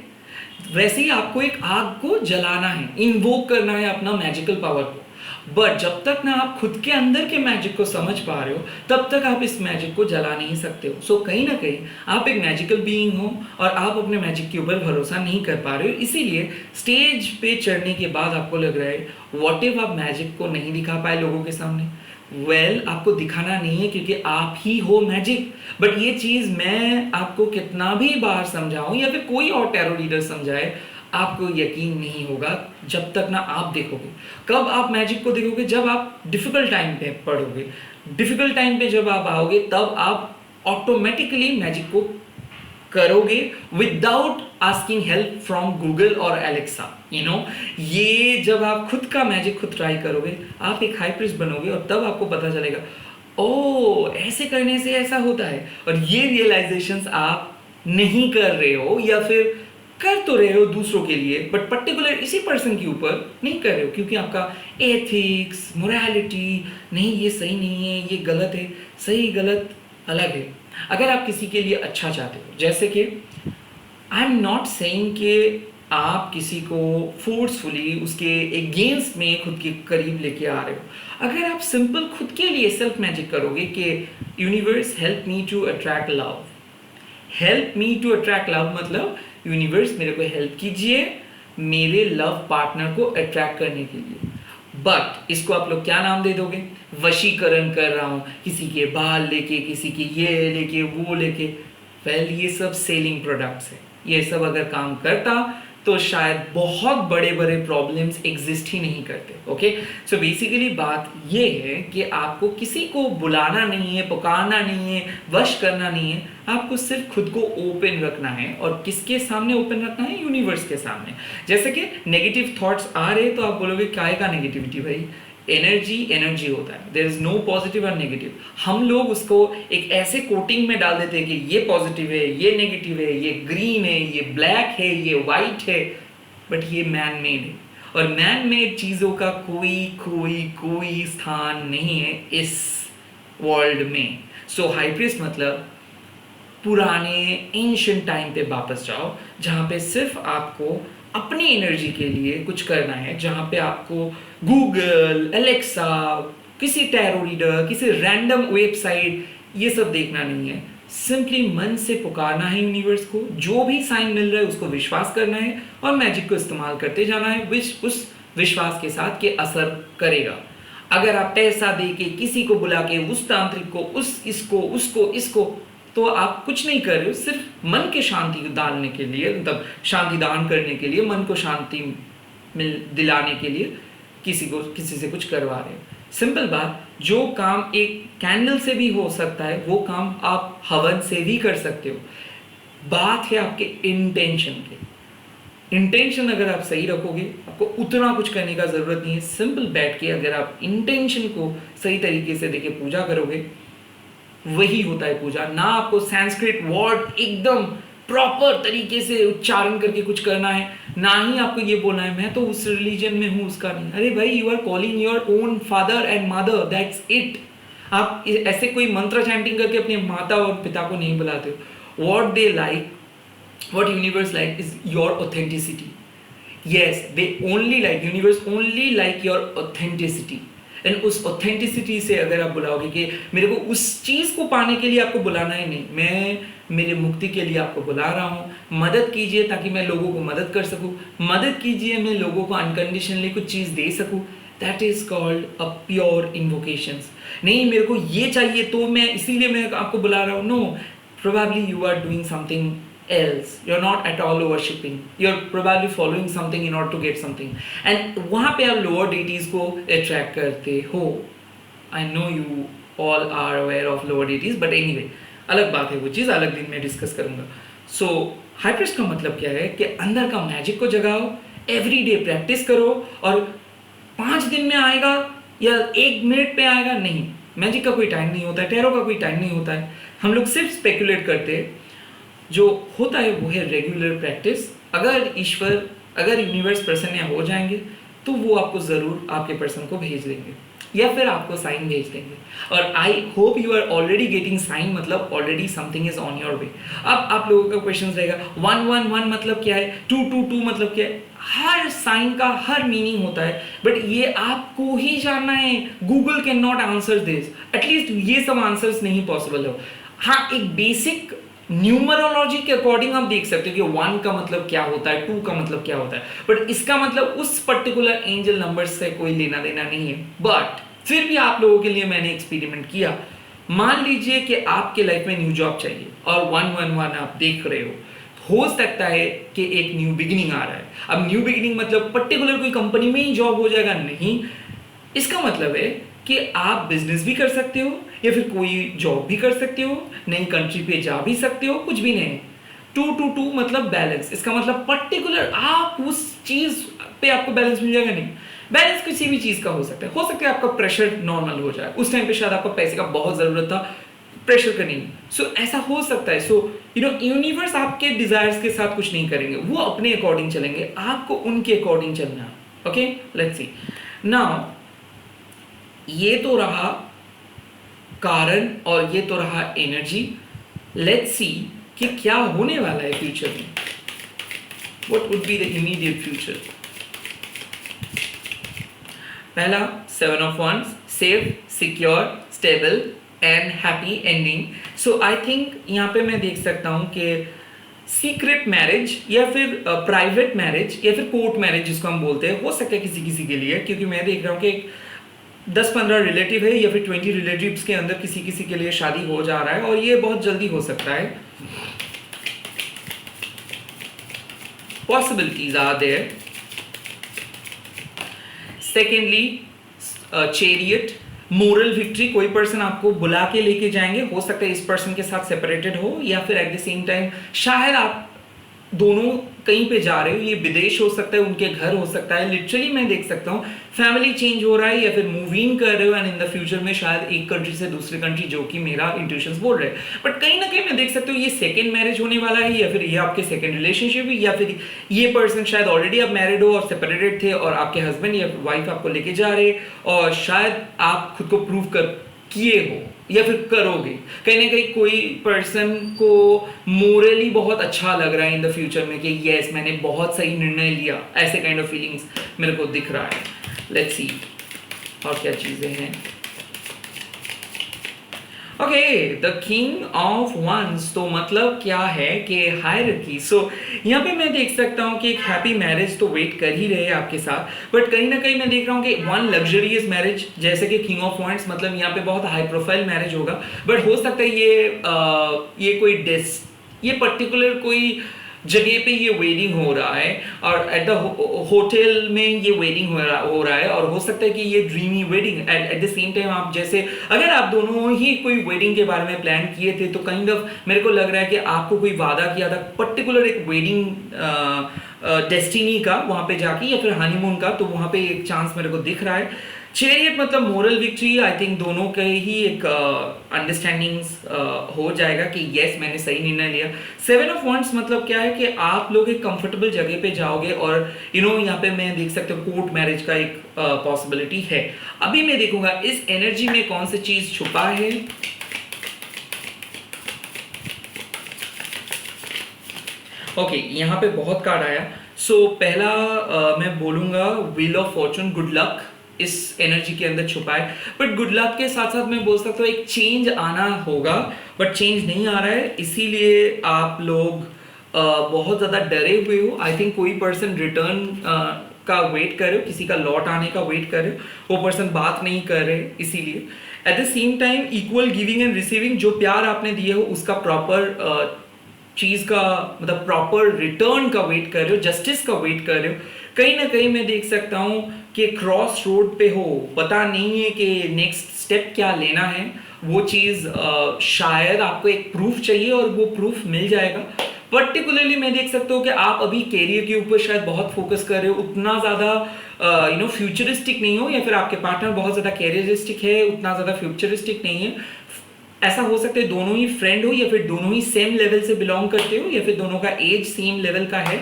वैसे ही आपको एक आग को जलाना है, इन्वोक करना है अपना मैजिकल पावर को। बट जब तक ना आप खुद के अंदर के मैजिक को समझ पा रहे हो, तब तक आप इस मैजिक को जला नहीं सकते हो। सो कहीं ना कहीं आप एक मैजिकल बीइंग हो और आप अपने मैजिक के ऊपर भरोसा नहीं कर पा रहे हो। इसीलिए स्टेज पे चढ़ने के बाद आपको लग रहा है व्हाट इफ आप मैजिक को नहीं दिखा पाए लोगों के सामने। आपको दिखाना नहीं है, क्योंकि आप ही हो मैजिक। बट ये चीज मैं आपको कितना भी बार समझाऊं या फिर कोई और टैरो रीडर समझाए, आपको यकीन नहीं होगा जब तक ना आप देखोगे। कब आप मैजिक को देखोगे? जब आप डिफिकल्ट टाइम पे पढ़ोगे, डिफिकल्ट टाइम पे जब आप आओगे, तब आप ऑटोमेटिकली मैजिक को करोगे without asking help from Google और एलेक्सा। ये जब आप खुद का मैजिक खुद ट्राई करोगे, आप एक हाई प्रीस्ट बनोगे, और तब आपको पता चलेगा ओ ऐसे करने से ऐसा होता है। और ये रियलाइजेशंस आप नहीं कर रहे हो, या फिर कर तो रहे हो दूसरों के लिए, बट पर्टिकुलर इसी पर्सन के ऊपर नहीं कर रहे हो, क्योंकि आपका एथिक्स, मोरालिटी, नहीं ये सही नहीं है, ये गलत है। सही गलत अलग है। अगर आप किसी के लिए अच्छा चाहते हो, जैसे कि आई एम नॉट सेइंग कि आप किसी को फोर्सफुली उसके अगेंस्ट में खुद के करीब लेके आ रहे हो। अगर आप सिंपल खुद के लिए सेल्फ मैजिक करोगे कि universe help me to attract love, help me to attract love मतलब यूनिवर्स मेरे को हेल्प कीजिए मेरे लव पार्टनर को अट्रैक्ट करने के लिए। बट इसको आप लोग क्या नाम दे दोगे? वशीकरण कर रहा हूं, किसी के बाल लेके, किसी के ये लेके, वो लेके। वेल, ये सब सेलिंग प्रोडक्ट्स है। ये सब अगर काम करता तो शायद बहुत बड़े बड़े प्रॉब्लम्स एग्जिस्ट ही नहीं करते। ओके, सो बेसिकली बात ये है कि आपको किसी को बुलाना नहीं है, पुकारना नहीं है, वश करना नहीं है। आपको सिर्फ खुद को ओपन रखना है। और किसके सामने ओपन रखना है? यूनिवर्स के सामने। जैसे कि नेगेटिव थॉट्स आ रहे तो आप बोलोगे काय का नेगेटिविटी भाई? एनर्जी एनर्जी होता है, देयर इज नो पॉजिटिव और नेगेटिव। हम लोग उसको एक ऐसे कोटिंग में डाल देते हैं कि ये पॉजिटिव है, ये नेगेटिव है, ये ग्रीन है, ये ब्लैक है, ये वाइट है। बट ये मैन मेड है, और मैन मेड चीजों का कोई कोई कोई स्थान नहीं है इस वर्ल्ड में। सो हाई प्रीस्ट मतलब पुराने एंशिएंट टाइम पे वापस जाओ, जहां पे सिर्फ आपको अपनी एनर्जी के लिए कुछ करना है, जहां पे आपको गूगल, एलेक्सा, किसी टैरो रीडर, किसी रैंडम वेबसाइट ये सब देखना नहीं है। सिंपली मन से पुकारना है यूनिवर्स को, जो भी साइन मिल रहा है उसको विश्वास करना है, और मैजिक को इस्तेमाल करते जाना है उस विश्वास के साथ कि असर करेगा। अगर आप पैसा दे के किसी को बुला के, उस तांत्रिक को, इसको तो आप कुछ नहीं कर रहे हो, सिर्फ मन के शांति डालने के लिए, मतलब शांति दान करने के लिए, मन को शांति दिलाने के लिए किसी से कुछ करवा रहे हो। सिंपल बात, जो काम एक कैंडल से भी हो सकता है वो काम आप हवन से भी कर सकते हो। बात है आपके इंटेंशन के। इंटेंशन अगर आप सही रखोगे, आपको उतना कुछ करने का जरूरत नहीं है। सिंपल बैठ के अगर आप इंटेंशन को सही तरीके से देके पूजा करोगे, वही होता है पूजा। ना आपको संस्कृत वर्ड एकदम प्रॉपर तरीके से उच्चारण करके कुछ करना है, ना ही आपको ये बोलना है मैं तो उस रिलीजन में हूँ उसका नहीं। अरे भाई, you are calling your own father and mother, that's it. आप ऐसे कोई मंत्र चैंटिंग करके अपने माता और पिता को नहीं बुलाते हो। What they like, what universe like is your authenticity. Yes, they only like, universe only like your authenticity. And उस ऑथेंटिसिटी से अगर आप बुलाओगे कि मेरे को उस चीज़ को पाने के लिए आपको बुलाना ही नहीं, मैं मेरे मुक्ति के लिए आपको बुला रहा हूँ, मदद कीजिए ताकि मैं लोगों को मदद कर सकूँ, मदद कीजिए मैं लोगों को अनकंडीशनली कुछ चीज़ दे सकूँ, that is called a pure invocations. नहीं मेरे को ये चाहिए तो मैं इसीलिए मैं आपको बुला रहा हूँ, no, probably you are doing something else, you're not at all worshipping, you're probably following something in order to get something, and वहाँ पे आप lower deities को attract करते हो। I know you all are aware of lower deities, but anyway अलग बात है, वो चीज़ अलग दिन में डिस्कस करूँगा। So हाई प्रीस्ट का मतलब क्या है कि अंदर का मैजिक को जगाओ, एवरी डे प्रैक्टिस करो, और 5 दिन में आएगा या 1 मिनट पे आएगा नहीं, मैजिक का कोई टाइम नहीं होता है, टैरो का कोई टाइम नहीं होता है। हम लोग सिर्फ स्पेकुलेट करते हैं। जो होता है वो है रेगुलर प्रैक्टिस। अगर ईश्वर, अगर यूनिवर्स प्रसन्न हो जाएंगे तो वो आपको ज़रूर आपके पर्सन को भेज देंगे या फिर आपको साइन भेज देंगे। और I hope you are already getting sign, मतलब already something is on your way. अब आप लोगों का क्वेश्चन रहेगा 111 मतलब क्या है, 222 मतलब क्या है। हर साइन का हर मीनिंग होता है, बट ये आपको ही जानना है। Google can not answer this, at least ये सब आंसर्स नहीं पॉसिबल हो। हाँ, एक बेसिक न्यूमरोलॉजी के अकॉर्डिंग आप देख सकते हो कि 1 का मतलब क्या होता है, 2 का मतलब क्या होता है, बट इसका मतलब उस पर्टिकुलर एंजल नंबर से कोई लेना देना नहीं है। बट फिर भी आप लोगों के लिए मैंने एक्सपेरिमेंट किया। मान लीजिए कि आपके लाइफ में न्यू जॉब चाहिए और 111 आप देख रहे हो सकता है कि एक न्यू बिगिनिंग आ रहा है। अब न्यू बिगिनिंग मतलब पर्टिकुलर कोई कंपनी में ही जॉब हो जाएगा, नहीं। इसका मतलब है कि आप बिजनेस भी कर सकते हो या फिर कोई जॉब भी कर सकते हो, नई कंट्री पे जा भी सकते हो, कुछ भी नहीं। 222 मतलब बैलेंस। इसका मतलब पर्टिकुलर आप उस चीज पे आपको बैलेंस मिल जाएगा, नहीं। बैलेंस किसी भी चीज का हो सकता है आपका प्रेशर नॉर्मल हो जाए। उस टाइम पे शायद आपको पैसे का बहुत जरूरत था, प्रेशर का नहीं। सो ऐसा हो सकता है। सो यूनिवर्स आपके डिजायर्स के साथ कुछ नहीं करेंगे, वो अपने अकॉर्डिंग चलेंगे, आपको उनके अकॉर्डिंग चलना है। Okay, let's see now. ये तो रहा कारण और ये तो रहा एनर्जी। लेट्स सी कि क्या होने वाला है फ्यूचर में। What would be the immediate future. पहला 7 of wands, safe, secure, stable and happy ending. So I think यहाँ पे मैं देख सकता हूँ कि सीक्रेट मैरिज या फिर प्राइवेट मैरिज या फिर कोर्ट मैरिज जिसको हम बोलते हैं, हो सकता है किसी किसी के लिए, क्योंकि मैं देख रहा हूँ कि 10-15 रिलेटिव है या फिर 20 रिलेटिव्स के अंदर किसी किसी के लिए शादी हो जा रहा है, और ये बहुत जल्दी हो सकता है। Possibilities are there. Secondly chariot, moral victory. कोई पर्सन आपको बुला के लेके जाएंगे, हो सकता है इस पर्सन के साथ सेपरेटेड हो या फिर एट द सेम टाइम शायद आप दोनों कहीं पे जा रहे हो। ये विदेश हो सकता है, उनके घर हो सकता है। लिटरली मैं देख सकता हूँ फैमिली चेंज हो रहा है या फिर मूविंग कर रहे हो, एंड इन द फ्यूचर में शायद एक कंट्री से दूसरी कंट्री, जो कि मेरा इंट्यूशंस बोल रहे हैं। बट कहीं ना कहीं मैं देख सकता हूँ ये सेकंड मैरिज होने वाला है, या फिर ये आपके सेकंड रिलेशनशिप है, या फिर ये पर्सन शायद ऑलरेडी आप मैरिड हो और सेपरेटेड थे और आपके हस्बैंड या वाइफ आपको लेके जा रहे, और शायद आप खुद को प्रूव कर किए हो या फिर करोगे। कहीं ना कहीं कोई पर्सन को मोरली बहुत अच्छा लग रहा है इन द फ्यूचर में कि यस मैंने बहुत सही निर्णय लिया, ऐसे काइंड ऑफ फीलिंग्स मेरे को दिख रहा है। लेट्स सी और क्या चीजें हैं। Okay, the king of wands तो मतलब क्या है कि हायरार्की। सो यहाँ पे मैं देख सकता हूँ कि एक हैप्पी मैरिज तो वेट कर ही रहे हैं आपके साथ, बट कहीं ना कहीं मैं देख रहा हूँ कि वन लग्जरियस मैरिज जैसे कि किंग ऑफ वंस, मतलब यहाँ पे बहुत हाई प्रोफाइल मैरिज होगा। बट हो सकता है ये कोई डेस, ये पर्टिकुलर कोई जगह पे ये वेडिंग हो रहा है, और एट द होटल में ये वेडिंग हो रहा है, और हो सकता है कि ये dreamy wedding eight the same time आप जैसे अगर आप दोनों ही कोई वेडिंग के बारे में प्लान किए थे तो काइंड ऑफ मेरे को लग रहा है कि आपको कोई वादा किया था पर्टिकुलर एक वेडिंग डेस्टिनी का वहां पे जाके, या फिर हनीमून का, तो वहां पे एक चांस मेरे को दिख रहा है। चेरियट मतलब मोरल विक्ट्री, आई थिंक दोनों के ही एक अंडरस्टैंडिंग्स हो जाएगा कि यस मैंने सही निर्णय लिया। सेवन ऑफ वंड्स मतलब क्या है कि आप लोग एक कंफर्टेबल जगह पे जाओगे, और यहाँ पे मैं देख सकता हूँ कोर्ट मैरिज का एक पॉसिबिलिटी है। अभी मैं देखूंगा इस एनर्जी में कौन सी चीज छुपा है। ओके, यहाँ पे बहुत कार्ड आया। सो पहला मैं बोलूंगा wheel of Fortune, good luck इस एनर्जी के अंदर छुपा है। बट गुड लक के साथ साथ मैं बोल सकता हूँ एक चेंज आना होगा, बट चेंज नहीं आ रहा है, इसीलिए आप लोग बहुत ज़्यादा डरे हुए हो। आई थिंक कोई पर्सन रिटर्न का वेट कर रहे हो, किसी का लौट आने का वेट कर रहे हो, वो पर्सन बात नहीं कर रहे, इसीलिए। Eight the same time equal giving and receiving, जो प्यार आपने दिया हो उसका प्रॉपर चीज का मतलब प्रॉपर रिटर्न का वेट कर रहे हो, जस्टिस का वेट कर रहे हो। कहीं ना कहीं मैं देख सकता हूं कि क्रॉस रोड पे हो, पता नहीं है कि नेक्स्ट स्टेप क्या लेना है। वो चीज शायद आपको एक प्रूफ चाहिए और वो प्रूफ मिल जाएगा। पर्टिकुलरली मैं देख सकता हूँ कि आप अभी कैरियर के ऊपर शायद बहुत फोकस कर रहे हो, उतना ज्यादा फ्यूचरिस्टिक नहीं हो, या फिर आपके पार्टनर बहुत ज्यादा कैरियरिस्टिक है, उतना ज्यादा फ्यूचरिस्टिक नहीं है। ऐसा हो सकता है दोनों ही फ्रेंड हो, या फिर दोनों ही सेम लेवल से बिलोंग करते हो, या फिर दोनों का एज सेम लेवल का है।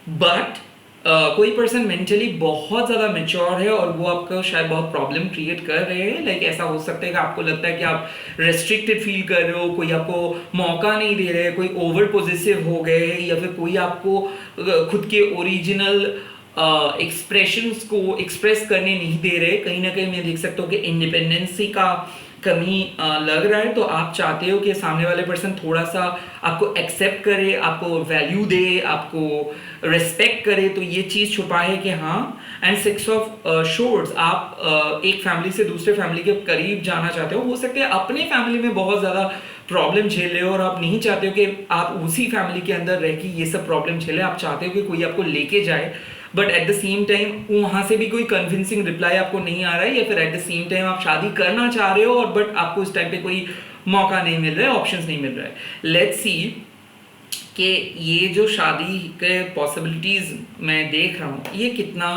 बट कोई पर्सन मेंटली बहुत ज्यादा मेच्योर है और वो आपको शायद बहुत प्रॉब्लम क्रिएट कर रहे हैं। लाइक ऐसा हो सकता है कि आपको लगता है कि आप रेस्ट्रिक्टेड फील कर रहे हो, कोई आपको मौका नहीं दे रहे, कोई ओवर पॉजिटिव हो गए, या फिर कोई आपको खुद के ओरिजिनल एक्सप्रेशंस को एक्सप्रेस करने नहीं दे रहे। कहीं ना कहीं मैं देख सकता हूँ कि इंडिपेंडेंसी का कमी लग रहा है। तो आप चाहते हो कि सामने वाले पर्सन थोड़ा सा आपको एक्सेप्ट करे, आपको वैल्यू दे, आपको रिस्पेक्ट करे, तो ये चीज छुपा है कि हाँ। एंड सिक्स ऑफ शोर्ड्स, आप एक फैमिली से दूसरे फैमिली के करीब जाना चाहते हो सकता है अपने फैमिली में बहुत ज्यादा प्रॉब्लम झेल रहे हो, और आप नहीं चाहते हो कि आप उसी फैमिली के अंदर रह के ये सब प्रॉब्लम झेले। आप चाहते हो कि कोई आपको लेके जाए, but at the same time वहां से भी कोई कन्विंसिंग रिप्लाई आपको नहीं आ रहा है, या फिर एट द सेम टाइम आप शादी करना चाह रहे हो और बट आपको इस टाइम पे कोई मौका नहीं मिल रहा है, ऑप्शंस नहीं मिल रहा है। लेट्स सी कि ये जो शादी के पॉसिबिलिटीज मैं देख रहा हूँ ये कितना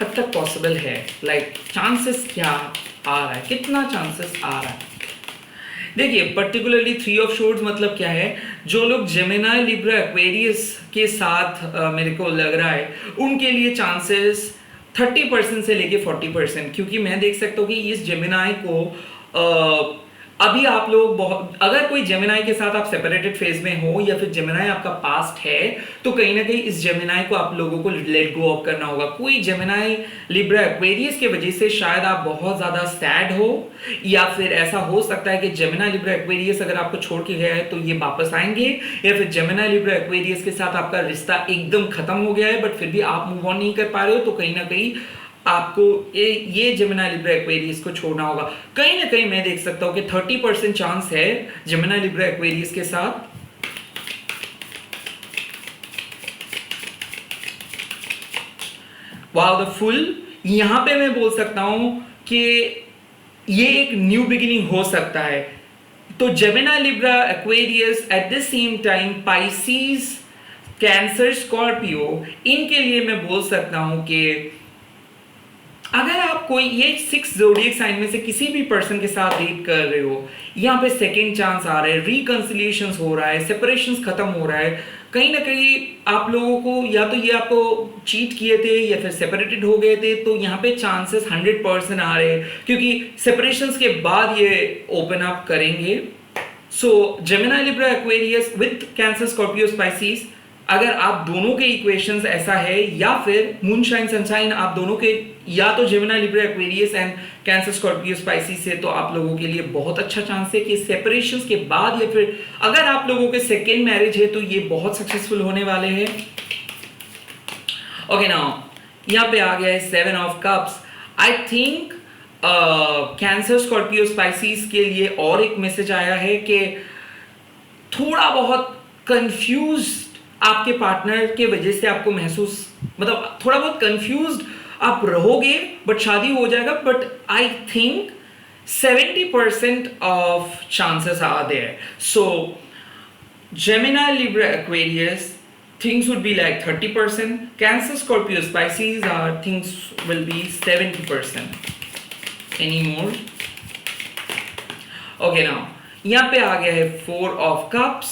हद तक पॉसिबल है। लाइक चांसेस क्या आ रहा है, कितना चांसेस आ रहा है। देखिए पर्टिकुलरली थ्री ऑफ शोर्ड्स मतलब क्या है, जो लोग जेमिनाई लिब्रा एक्वेरियस के साथ मेरे को लग रहा है उनके लिए चांसेस 30% से लेके 40%, क्योंकि मैं देख सकता हूँ कि इस जेमिनाई को अभी आप लोग बहुत, अगर कोई जेमिनाई के साथ आप सेपरेटेड फेज में हो या फिर जेमिनाई आपका पास्ट है, तो कहीं ना कहीं इस जेमिनाई को आप लोगों को लेट गो ऑफ करना होगा। कोई जेमिनाई लिब्रा एक्वेरियस की वजह से शायद आप बहुत ज्यादा सैड हो, या फिर ऐसा हो सकता है कि जेमिनाई लिब्रा एक्वेरियस अगर आपको छोड़ के गया है तो ये वापस आएंगे, या फिर जेमिनाई लिब्रा एक्वेरियस के साथ आपका रिश्ता एकदम खत्म हो गया है बट फिर भी आप मूव ऑन नहीं कर पा रहे हो, तो कहीं ना कहीं आपको ये जेमिनाई लिब्रा एक्वेरियस को छोड़ना होगा। कहीं ना कहीं मैं देख सकता हूं कि 30% चांस है जेमिनाई लिब्रा एक्वेरियस के साथ। वाओ द फुल, यहां पे मैं बोल सकता हूं कि ये एक न्यू बिगिनिंग हो सकता है। तो Gemini Libra Aquarius eight the same time Pisces cancer Scorpio, इनके लिए मैं बोल सकता हूं कि अगर आप कोई ये 6 ज़ोडिएक साइन में से किसी भी पर्सन के साथ डेट कर रहे हो, यहाँ पे सेकेंड चांस आ रहा है, रिकंसिलिएशंस हो रहा है, सेपरेशंस खत्म हो रहा है। कहीं ना कहीं आप लोगों को या तो ये आपको चीट किए थे या फिर सेपरेटेड हो गए थे, तो यहाँ पे चांसेस 100% आ रहे हैं, क्योंकि सेपरेशंस के बाद ये ओपन अप करेंगे। So Gemini Libra Aquarius with Cancer Scorpio Pisces अगर आप दोनों के इक्वेशंस ऐसा है, या फिर मूनशाइन सनशाइन आप दोनों के, या तो Gemini Libra Aquarius and Cancer Scorpio Pisces से, तो आप लोगों के लिए बहुत अच्छा चांस है कि सेपरेशंस के बाद, या फिर अगर आप लोगों के सेकेंड मैरिज है तो ये बहुत सक्सेसफुल होने वाले हैं। ओके नाउ यहाँ पे आ गया है 7 of cups. I think Cancer Scorpio Pisces के लिए और एक मैसेज आया है कि थोड़ा बहुत कंफ्यूज्ड आपके पार्टनर के वजह से आपको महसूस, मतलब थोड़ा बहुत कंफ्यूज्ड आप रहोगे, बट शादी हो जाएगा। But I think 70% of chances are there. So Gemini Libra Aquarius things would be like 30%, Cancer Scorpio Pisces are things will be 70%. Any more? Okay, now यहाँ पे आ गया है 4 of Cups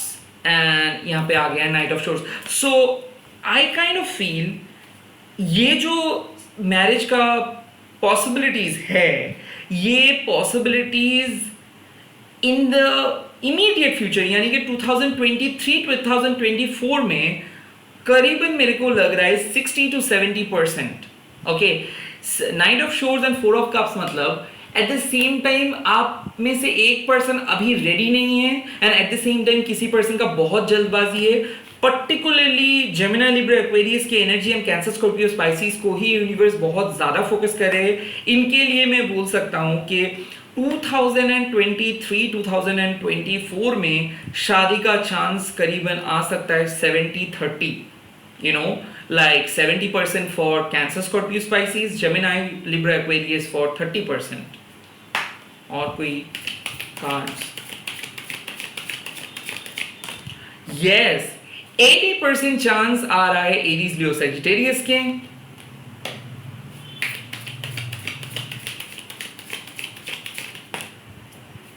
and यहाँ पे आ गया है Knight of Swords. So I kind of feel ये जो मैरिज का possibilities है, ये possibilities in the immediate future यानी कि 2023-2024 में करीबन मेरे को लग रहा है 60 to 70%। Okay, knight of swords and 4 of cups, मतलब एट द सेम टाइम आप में से एक पर्सन अभी रेडी नहीं है, and at the same time किसी पर्सन का बहुत जल्दबाजी है। पर्टिकुलरली जेमिनी लिब्रा एक्वेरियस की energy and Cancer Scorpio Pisces को ही यूनिवर्स बहुत ज्यादा फोकस कर रहे हैं। इनके लिए मैं बोल सकता हूं कि 2023-2024 में शादी का चांस करीबन आ सकता है 70-30, you know, like 70% for Cancer Scorpio Pisces, Gemini Libra Aquarius for 30%. और कोई कार्ड्स? Yes, 80% चांस आ रहा है एरीज लियो सजिटेरियस के।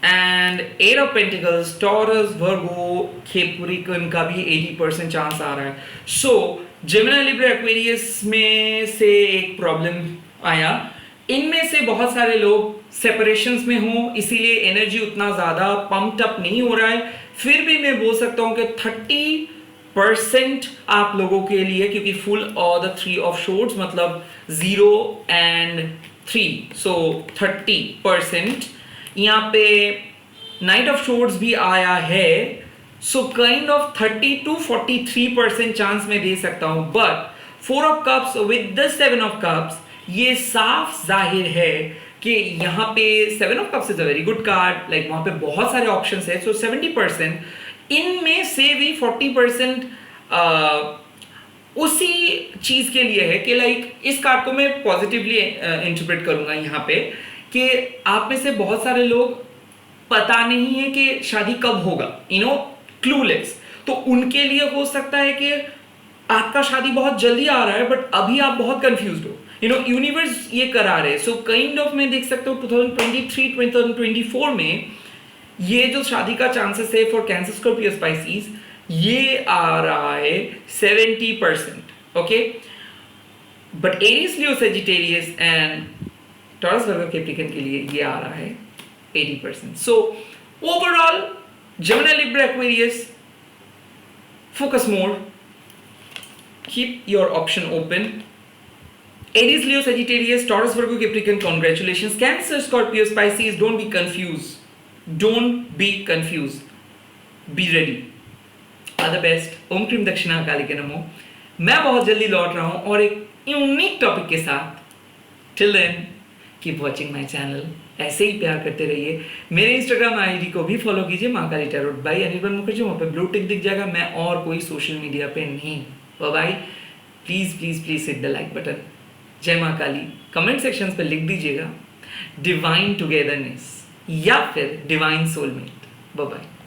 And 8 of pentacles, taurus, Virgo, Capricorn का भी 80% चांस आ रहा है। सो जेमिनी लिब्रा एक्वेरियस में से एक प्रॉब्लम आया, इनमें से बहुत सारे लोग सेपरेशंस में हो, इसीलिए एनर्जी उतना ज्यादा पंप्ड अप नहीं हो रहा है। फिर भी मैं बोल सकता हूं कि 30% आप लोगों के लिए, क्योंकि फुल और द 3 ऑफ शोर्ड्स मतलब 0 एंड 3, सो 30%। यहाँ पे नाइट ऑफ शोर्ड्स भी आया है, so kind of 30 to 43% chance मैं दे सकता हूं। But 4 of cups with the 7 of cups, ये साफ जाहिर है कि यहाँ पे 7 of cups is a very good card, like वहां पे बहुत सारे ऑप्शंस है। सो 70%, इनमें से भी 40% उसी चीज के लिए है कि लाइक इस कार्ड को मैं पॉजिटिवली इंटरप्रेट करूंगा यहाँ पे, कि आप में से बहुत सारे लोग पता नहीं है कि शादी कब होगा, यू नो, क्लूलेस। तो उनके लिए हो सकता है कि आपका शादी बहुत जल्दी आ रहा है, बट अभी आप बहुत कंफ्यूज्ड हो, यू नो, यूनिवर्स ये करा रहे। सो काइंड ऑफ मैं देख सकता हूँ 2023-2024 में ये जो शादी का चांसेस है फॉर कैंसर स्कॉर्पियो स्पाइसिस, ये आ रहा है 70%। Okay, but Aries Leo Sagittarius and Taurus Virgo Capricorn के लिए ये आ रहा है 80%। So overall Gemini Libra Aquarius, focus more, keep your option open. Aries, Leo, Sagittarius, Taurus, Virgo, Capricorn, congratulations. Cancer, Scorpio, Pisces, don't be confused. Don't be confused. Be ready. All the best. ओम क्रीम दक्षिणा काली के नमो। मैं बहुत जल्दी लौट रहा हूँ और एक यूनिक टॉपिक के साथ। Till then, keep watching my channel. ऐसे ही प्यार करते रहिए। मेरे इंस्टाग्राम आईडी को भी फॉलो कीजिए, महाकाली टैरोट बाय अनिर्बाण मुखर्जी, वहाँ पे ब्लू टिक दिख जाएगा। मैं और कोई सोशल मीडिया पे नहीं। Bye. Please please please hit the like button. जय महाकाली। कमेंट सेक्शंस पे लिख दीजिएगा डिवाइन टुगेदरनेस या फिर डिवाइन सोलमेट। बाय।